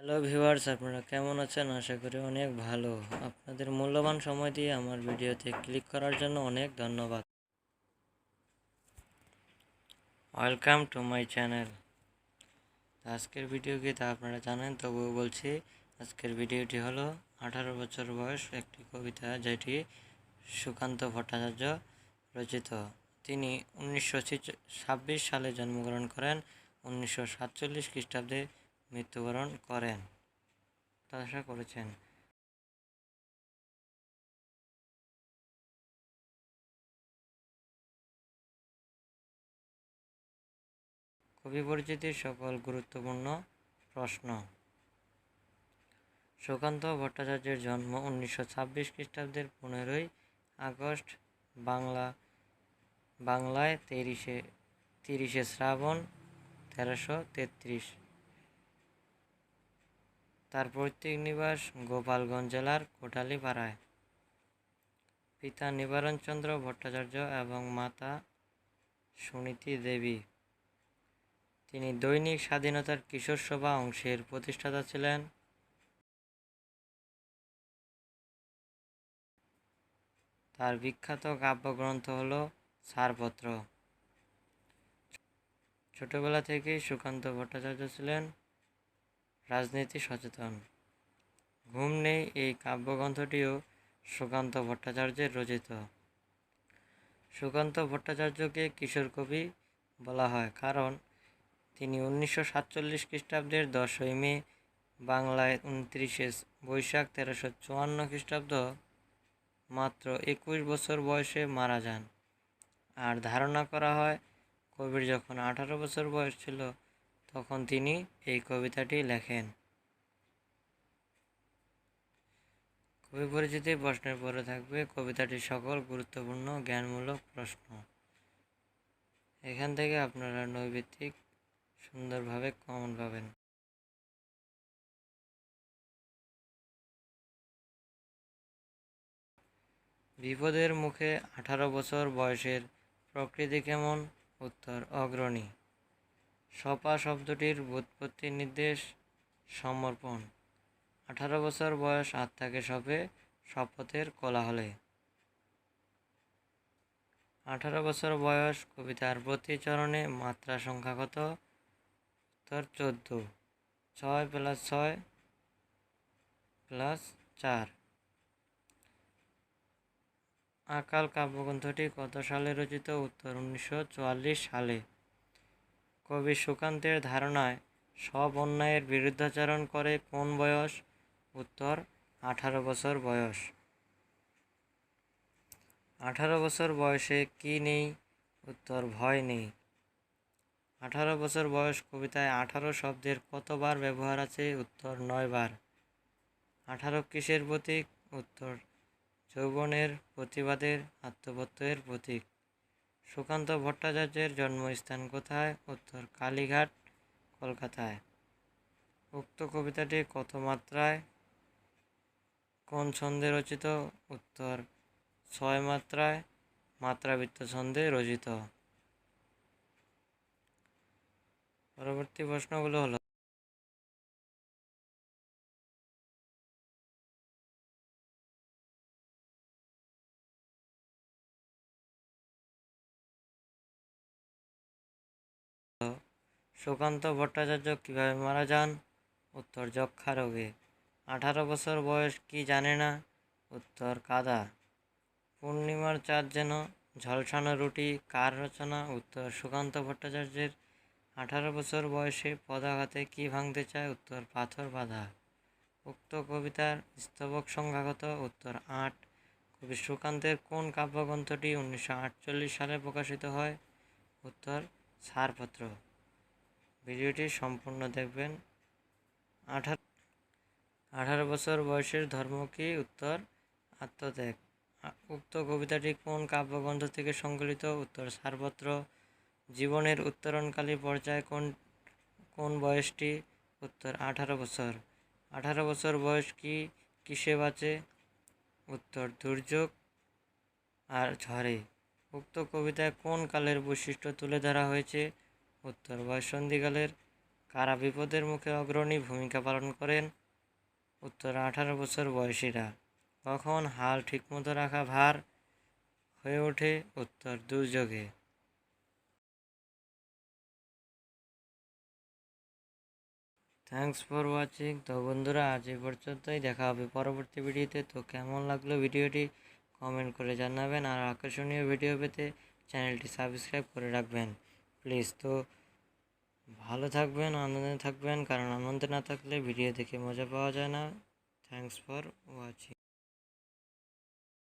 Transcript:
Hello viewers, আপনারা কেমন আছেন? আশা করি অনেক ভালো। আপনাদের মূল্যবান সময় দিয়ে আমার ভিডিওতে ক্লিক করার জন্য অনেক ধন্যবাদ। Welcome to my channel. আজকের ভিডিও কি তা আপনারা জানেন, তবুও বলছি। আজকের ভিডিওটি হলো 18 বছর বয়স একটি কবিতা, যেটি সুকান্ত ভট্টাচার্য রচিত। তিনি 1926 সালে জন্মগ্রহণ করেন, 1947 খ্রিস্টাব্দে মৃত্যুবরণ করেন। আশা করেছেন। কবি পরিচিতির সকল গুরুত্বপূর্ণ প্রশ্ন। সুকান্ত ভট্টাচার্যের জন্ম 1926 খ্রিস্টাব্দের 15ই আগস্ট বাংলায় 30শে শ্রাবণ 1333। তার পৈতৃক নিবাস গোপালগঞ্জ জেলার কোটালীপাড়ায়। পিতা নিবারণচন্দ্র ভট্টাচার্য এবং মাতা সুনীতি দেবী। তিনি দৈনিক স্বাধীনতার কিশোর সভা অংশের প্রতিষ্ঠাতা ছিলেন। তার বিখ্যাত কাব্যগ্রন্থ হল ছাড়পত্র। ছোটবেলা থেকেই সুকান্ত ভট্টাচার্য ছিলেন রাজনীতি সচেতন। ঘুম নেই এই কাব্যগ্রন্থটিও সুকান্ত ভট্টাচার্যের রচিত। সুকান্ত ভট্টাচার্যকে কিশোর কবি বলা হয় কারণ তিনি 1947 খ্রিস্টাব্দের 10ই মে বাংলায় 29শে বৈশাখ 1354 খ্রিস্টাব্দ মাত্র 21 বছর বয়সে মারা যান। আর ধারণা করা হয় কবির যখন 18 বছর বয়স ছিল তখন তিনি এই কবিতাটি লেখেন। কবি পরিচিতি প্রশ্নের পরে থাকবে কবিতাটির সকল গুরুত্বপূর্ণ জ্ঞানমূলক প্রশ্ন। এখান থেকে আপনারা নৈর্ব্যক্তিক সুন্দরভাবে কমন পাবেন। বিপদের মুখে 18 বছর বয়সের প্রকৃতি কেমন? উত্তর অগ্রণী। সপা শব্দটির ব্যুৎপত্তি নির্দেশ সমর্পণ। 18 বছর বয়স আত্মাকে সপে শপথের কোলাহলে। 18 বছর বয়স কবিতার প্রতি চরণে মাত্রা সংখ্যা কত? উত্তর 14। 6 + 6 + 4। আকাল কাব্যগ্রন্থটি কত সালে রচিত? উত্তর 1944 সালে। কবি সুকান্তের ধারণায় সব অন্যায়ের বিরুদ্ধাচরণ করে কোন বয়স? উত্তর 18 বছর বয়স। 18 বছর বয়সে কি নেই? উত্তর ভয় নেই। 18 বছর বয়স কবিতায় 18 শব্দের কতবার ব্যবহার আছে? উত্তর 9 বার। 18 কিসের প্রতীক? উত্তর যৌবনের, প্রতিবাদের, আত্মপ্রত্যয়ের প্রতীক। সুকান্ত ভট্টাচার্যের জন্মস্থান কোথায়? উত্তর কালীঘাট, কলকাতায়। উক্ত কবিতাটি কত মাত্রায় কোন ছন্দে রচিত? উত্তর 6 মাত্রায় মাত্রাবৃত্ত ছন্দে রচিত। পরবর্তী প্রশ্নগুলো হলো সুকান্ত ভট্টাচার্য কিভাবে মারা যান? উত্তর যক্ষা রোগে। 18 বছর বয়স কি জানে না? উত্তর কাদা। পূর্ণিমার চাঁদ যেন ঝলসানো রুটি কার রচনা? উত্তর সুকান্ত ভট্টাচার্যের। 18 বছর বয়সে পদাঘাতে কি ভাঙতে চায়? উত্তর পাথর বাঁধা। উক্ত কবিতার স্তবক সংখ্যা কত? উত্তর 8। কবি সুকান্তের কোন কাব্যগ্রন্থটি 1948 সালে প্রকাশিত হয়? উত্তর ছাড়পত্র। ভিডিওটি সম্পূর্ণ দেখবেন। 18 বছর বয়সের ধর্ম কি? উত্তর আত্মত্যাগ। উক্ত কবিতাটি কোন কাব্যগ্রন্থ থেকে সংকলিত? উত্তর ছাড়পত্র। জীবনের উত্তরণকালী পর্যায় কোন বয়সটি? উত্তর 18 বছর। 18 বছর বয়স কি কিসে বাঁচে? উত্তর দুর্যোগ আর ঝড়ে। উক্ত কবিতায় কোন কালের বৈশিষ্ট্য তুলে ধরা হয়েছে? উত্তর বয়ঃসন্ধিকালের। কারা বিপদের মুখে অগ্রণী ভূমিকা পালন করেন? উত্তর 18 বছর বয়সীরা। কখন হাল ঠিকমতো রাখা ভার হয়ে ওঠে? উত্তর দুর্যোগে। Thanks for watching. তো বন্ধুরা, আজ এই পর্যন্তই, দেখা হবে পরবর্তী ভিডিওতে। তো কেমন লাগলো ভিডিওটি কমেন্ট করে জানাবেন, আর আকর্ষণীয় ভিডিও পেতে চ্যানেলটি সাবস্ক্রাইব করে রাখবেন প্লিজ। তো ভালো থাকবেন, আনন্দে থাকবেন, কারণ আনন্দে না থাকলে ভিডিও দেখে মজা পাওয়া যায় না। Thanks for watching.